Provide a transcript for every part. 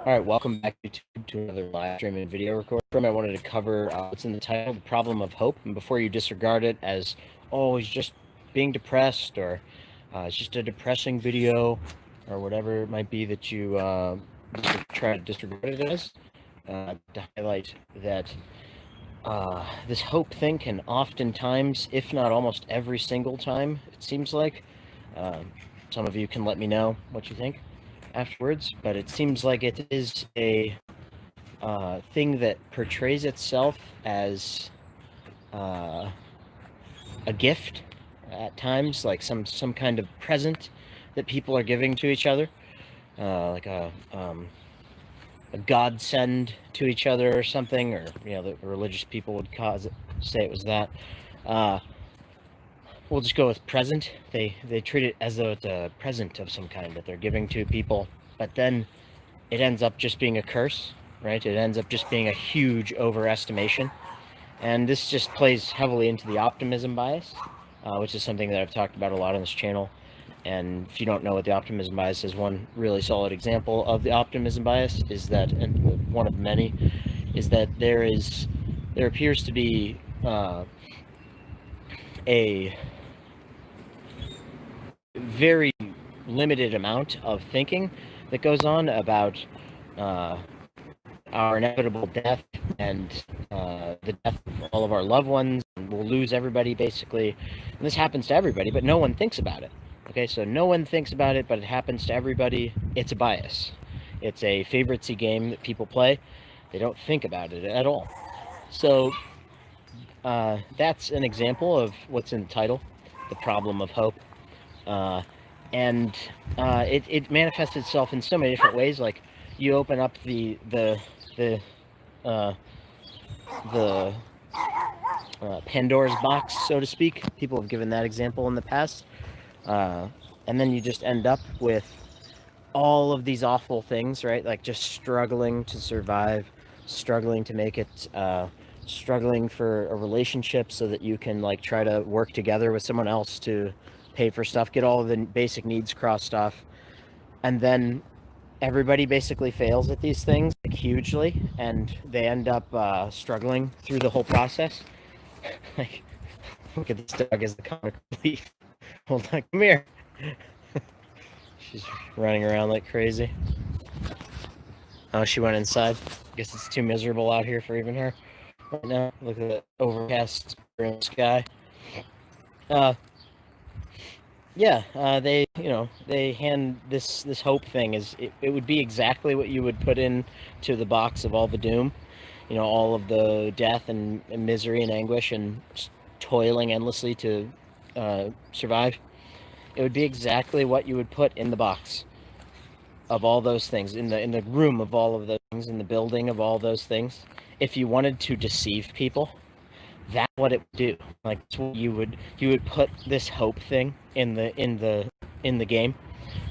All right, welcome back to another live stream and video record. I wanted to cover what's in the title, the problem of hope. And before you disregard it as, oh, he's just being depressed, or it's just a depressing video, or whatever it might be that you try to disregard it as, to highlight that this hope thing can oftentimes, if not almost every single time, it seems like, some of you can let me know what you think afterwards, but it seems like it is a thing that portrays itself as a gift at times, like some kind of present that people are giving to each other, like a godsend to each other or something, or the religious people would say it was that. We'll just go with present. They treat it as though it's a present of some kind that they're giving to people, but then it ends up just being a curse, right? It ends up just being a huge overestimation. And this just plays heavily into the optimism bias, which is something that I've talked about a lot on this channel. And if you don't know what the optimism bias is, one really solid example of the optimism bias is that, and one of many, is that there appears to be a very limited amount of thinking that goes on about our inevitable death and the death of all of our loved ones, and we'll lose everybody basically. And this happens to everybody, but no one thinks about it. Okay, so no one thinks about it, but it happens to everybody. It's a bias. It's a favoritesy game that people play. They don't think about it at all. So that's an example of what's in the title, the problem of hope. And it manifests itself in so many different ways. Like, you open up the Pandora's box, so to speak. People have given that example in the past, and then you just end up with all of these awful things, right? Like just struggling to survive, struggling to make it, struggling for a relationship so that you can like try to work together with someone else to pay for stuff, get all of the basic needs crossed off, and then everybody basically fails at these things like hugely, and they end up struggling through the whole process. Like, look at this dog as the comic relief. Hold on, come here. She's running around like crazy. Oh, she went inside. Guess it's too miserable out here for even her right now. Look at the overcast sky. They hand this hope thing is it would be exactly what you would put into the box of all the doom, all of the death and misery and anguish and toiling endlessly to survive. It would be exactly what you would put in the box of all those things, in the room of all of those things, in the building of all those things. If you wanted to deceive people, that's what it would do. Like, you would put this hope thing in the game.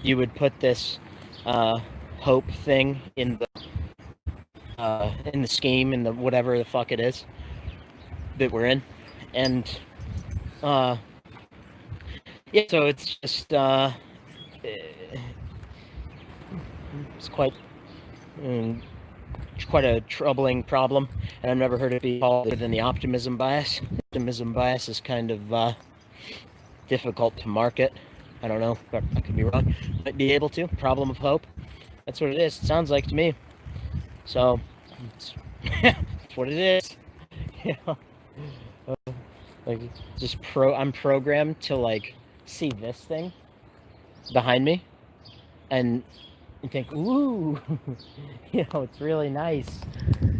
You would put this hope thing in the scheme, in the whatever the fuck it is that we're in, and so it's just it's quite a troubling problem, and I've never heard it be called other than the optimism bias. Optimism bias is kind of difficult to market. I don't know, but I could be wrong. Might be able to. Problem of hope. That's what it is. It sounds like to me. So it's that's what it is. Like, just I'm programmed to like see this thing behind me and think, ooh, it's really nice.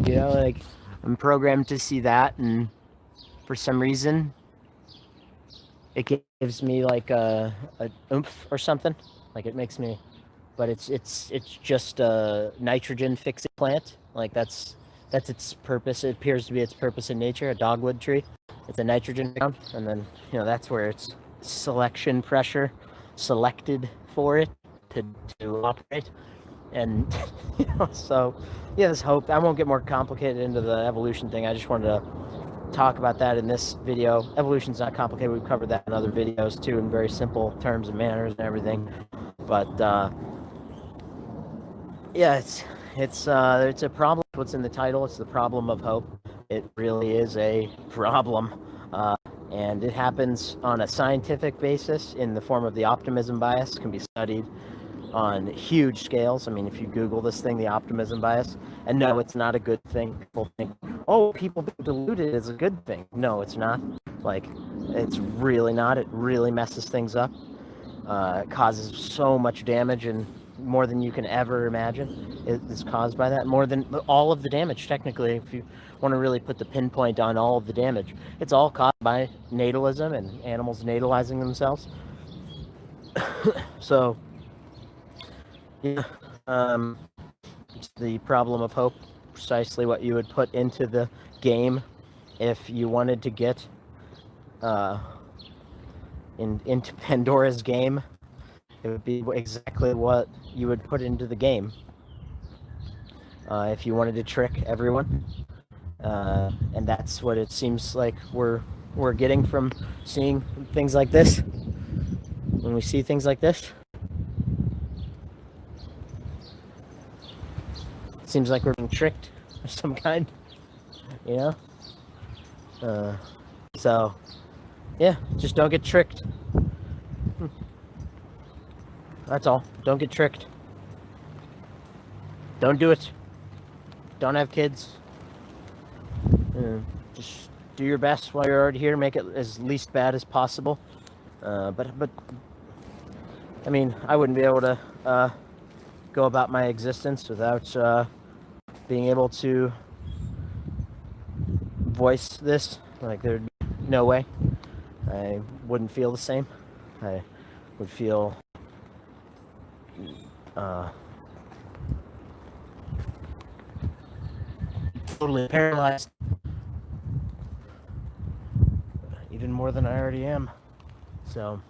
Like, I'm programmed to see that, and for some reason it gives me like a oomph or something. Like, it makes me, but it's just a nitrogen fixing plant. Like, that's its purpose. It appears to be its purpose in nature. A dogwood tree, it's a nitrogen ground, and then that's where it's selection pressure selected for it to operate. And so this hope, I won't get more complicated into the evolution thing. I just wanted to talk about that in this video. Evolution's not complicated. We've covered that in other videos too, in very simple terms and manners and everything. But it's it's a problem. What's in the title? It's the problem of hope. It really is a problem, and it happens on a scientific basis in the form of the optimism bias. Can be studied on huge scales. I mean, if you Google this thing, the optimism bias, and no, it's not a good thing. People think, oh, people being deluded is a good thing. No, it's not. Like, it's really not. It really messes things up. It causes so much damage, and more than you can ever imagine is caused by that. More than all of the damage, technically, if you want to really put the pinpoint on all of the damage, it's all caused by natalism and animals natalizing themselves. So, yeah, it's the problem of hope, precisely what you would put into the game if you wanted to get into Pandora's game. It would be exactly what you would put into the game if you wanted to trick everyone, and that's what it seems like we're getting from seeing things like this. When we see things like this, it seems like we're being tricked of some kind, you know. So, yeah, just don't get tricked. That's all. Don't get tricked. Don't do it. Don't have kids. Just do your best while you're already here. Make it as least bad as possible. But I mean, I wouldn't be able to go about my existence without being able to voice this. Like, there'd be no way. I wouldn't feel the same. I would feel totally paralyzed, even more than I already am. So